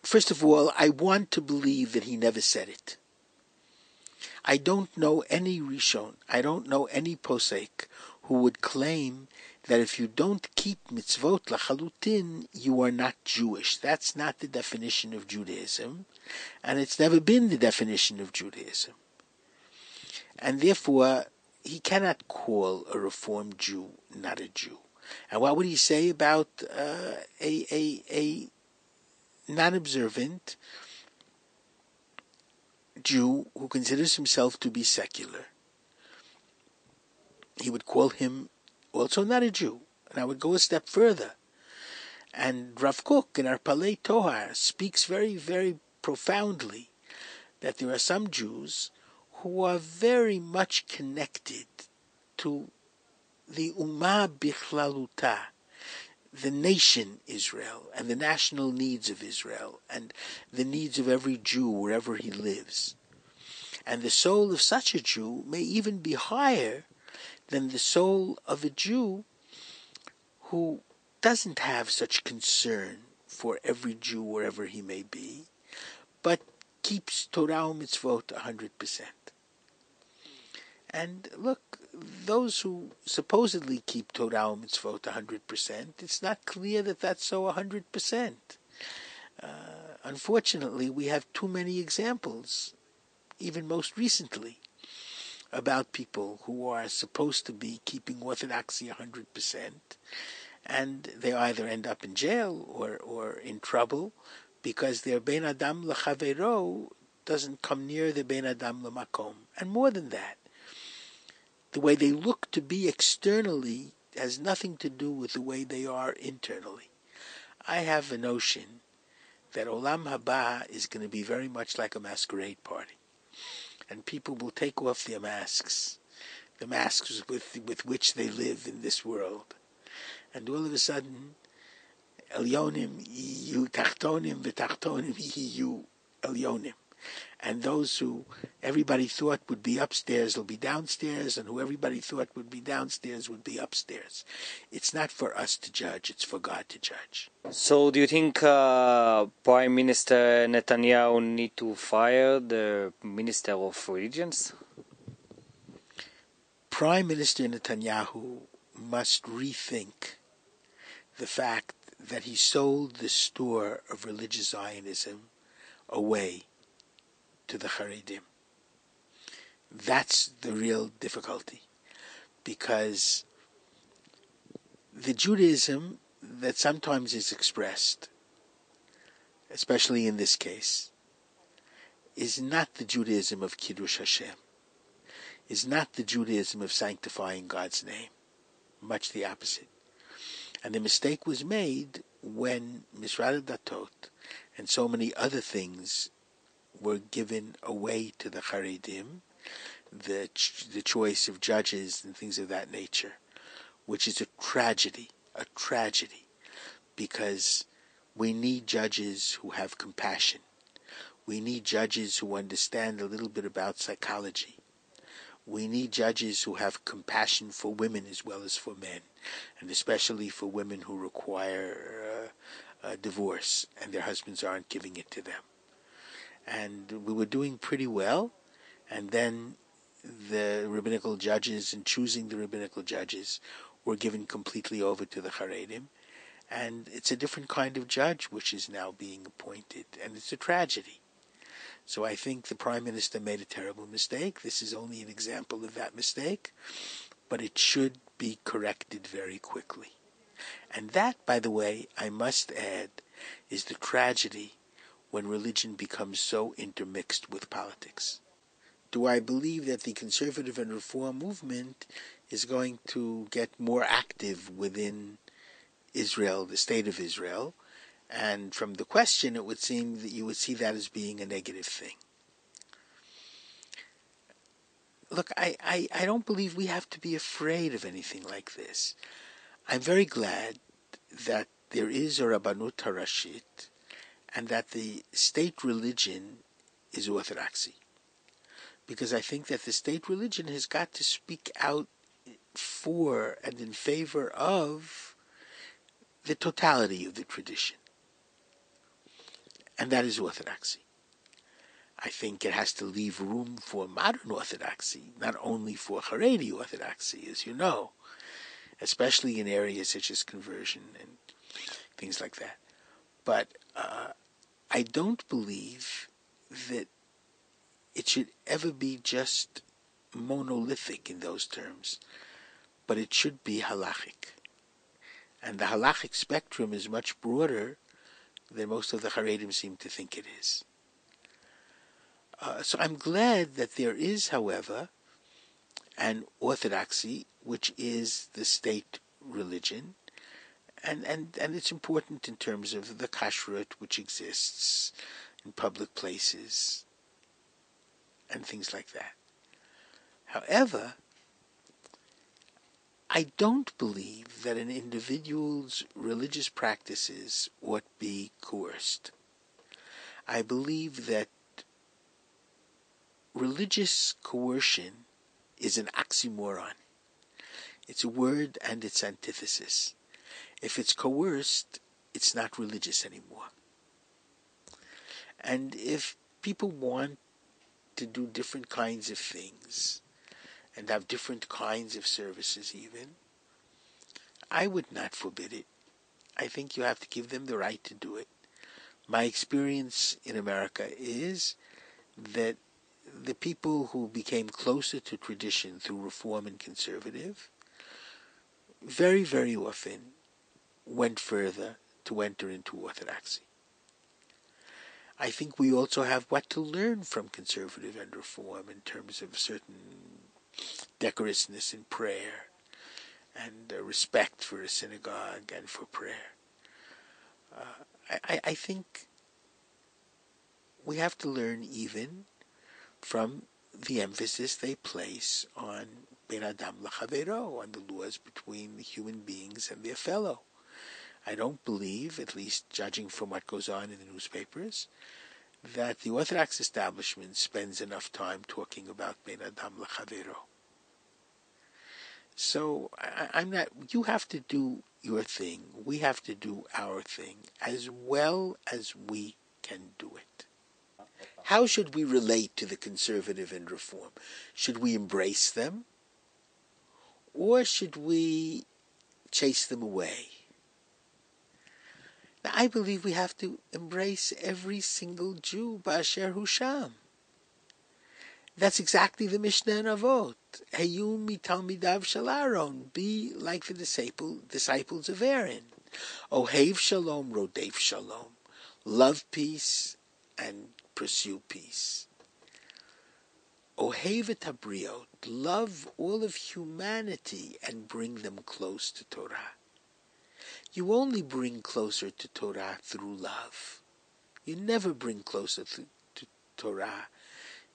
First of all, I want to believe that he never said it. I don't know any Rishon, I don't know any Posek who would claim that if you don't keep mitzvot lachalutin, you are not Jewish. That's not the definition of Judaism, and it's never been the definition of Judaism. And therefore, he cannot call a Reformed Jew not a Jew. And what would he say about a non-observant Jew who considers himself to be secular? He would call him also not a Jew. And I would go a step further. And Rav Kook in our Playtime speaks very, very profoundly that there are some Jews who are very much connected to the Ummah Bichlaluta, the nation Israel, and the national needs of Israel, and the needs of every Jew wherever he lives. And the soul of such a Jew may even be higher than the soul of a Jew who doesn't have such concern for every Jew wherever he may be, but keeps Torah and mitzvot 100%. And look, those who supposedly keep Torah and mitzvot 100%, it's not clear that that's so 100%. Unfortunately, we have too many examples, even most recently, about people who are supposed to be keeping orthodoxy 100%, and they either end up in jail or in trouble because their Ben Adam L'Chavero doesn't come near the Ben Adam L'Makom. And more than that, the way they look to be externally has nothing to do with the way they are internally. I have a notion that Olam Haba is going to be very much like a masquerade party. And people will take off their masks, the masks with which they live in this world. And all of a sudden, Elyonim yiyu tachtonim, v'tachtonim yiyu Elyonim. And those who everybody thought would be upstairs will be downstairs, and who everybody thought would be downstairs would be upstairs. It's not for us to judge, it's for God to judge. So do you think Prime Minister Netanyahu need to fire the Minister of Religions? Prime Minister Netanyahu must rethink the fact that he sold the store of religious Zionism away to the Haredim. That's the real difficulty, because the Judaism that sometimes is expressed, especially in this case, is not the Judaism of Kiddush Hashem, is not the Judaism of sanctifying God's name, much the opposite. And the mistake was made when Misrad Datot and so many other things were given away to the Haredim, the choice of judges and things of that nature, which is a tragedy, because we need judges who have compassion. We need judges who understand a little bit about psychology. We need judges who have compassion for women as well as for men, and especially for women who require a divorce and their husbands aren't giving it to them. And we were doing pretty well, and then the rabbinical judges and choosing the rabbinical judges were given completely over to the Haredim, and it's a different kind of judge which is now being appointed, and it's a tragedy. So I think the Prime Minister made a terrible mistake. This is only an example of that mistake, but it should be corrected very quickly. And that, by the way, I must add, is the tragedy when religion becomes so intermixed with politics. Do I believe that the conservative and reform movement is going to get more active within Israel, the state of Israel? And from the question, it would seem that you would see that as being a negative thing. Look, I don't believe we have to be afraid of anything like this. I'm very glad that there is a Rabbanut Harashit, and that the state religion is orthodoxy. Because I think that the state religion has got to speak out for and in favor of the totality of the tradition. And that is orthodoxy. I think it has to leave room for modern orthodoxy, not only for Haredi orthodoxy, as you know, especially in areas such as conversion and things like that. But I don't believe that it should ever be just monolithic in those terms, but it should be halachic. And the halachic spectrum is much broader than most of the Haredim seem to think it is. So I'm glad that there is, however, an orthodoxy, which is the state religion, and it's important in terms of the kashrut which exists in public places and things like that. However, I don't believe that an individual's religious practices ought be coerced. I believe that religious coercion is an oxymoron. It's a word and its antithesis. If it's coerced, it's not religious anymore. And if people want to do different kinds of things and have different kinds of services even, I would not forbid it. I think you have to give them the right to do it. My experience in America is that the people who became closer to tradition through Reform and Conservative very, very often went further to enter into Orthodoxy. I think we also have what to learn from Conservative and Reform in terms of certain decorousness in prayer and respect for a synagogue and for prayer. I think we have to learn even from the emphasis they place on Ben Adam L'Chavero, on the laws between the human beings and their fellow. I don't believe, at least judging from what goes on in the newspapers, that the Orthodox establishment spends enough time talking about Ben Adam L'Chavero. So I'm not. You have to do your thing. We have to do our thing as well as we can do it. How should we relate to the conservative and reform? Should we embrace them, or should we chase them away? Now, I believe we have to embrace every single Jew, Ba'asher Hu Sham. That's exactly the Mishnah in Avot. Heyu mitalmidav shel Aaron. Be like the disciples of Aaron. Ohev shalom, rodef shalom. Love peace and pursue peace. Ohev et habriot. Love all of humanity and bring them close to Torah. You only bring closer to Torah through love. You never bring closer to Torah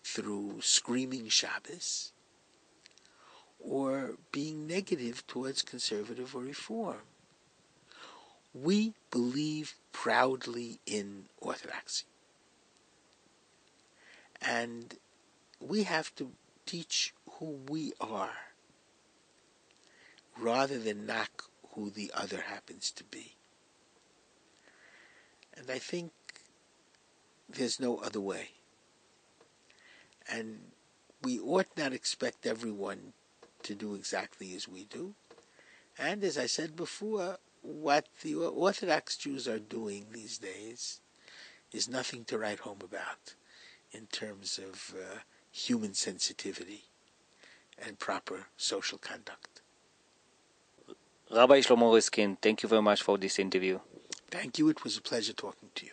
through screaming Shabbos or being negative towards conservative or reform. We believe proudly in orthodoxy. And we have to teach who we are rather than knock who the other happens to be. And I think there's no other way. And we ought not expect everyone to do exactly as we do. And as I said before, what the Orthodox Jews are doing these days is nothing to write home about in terms of human sensitivity and proper social conduct. Rabbi Shlomo Riskin, thank you very much for this interview. Thank you. It was a pleasure talking to you.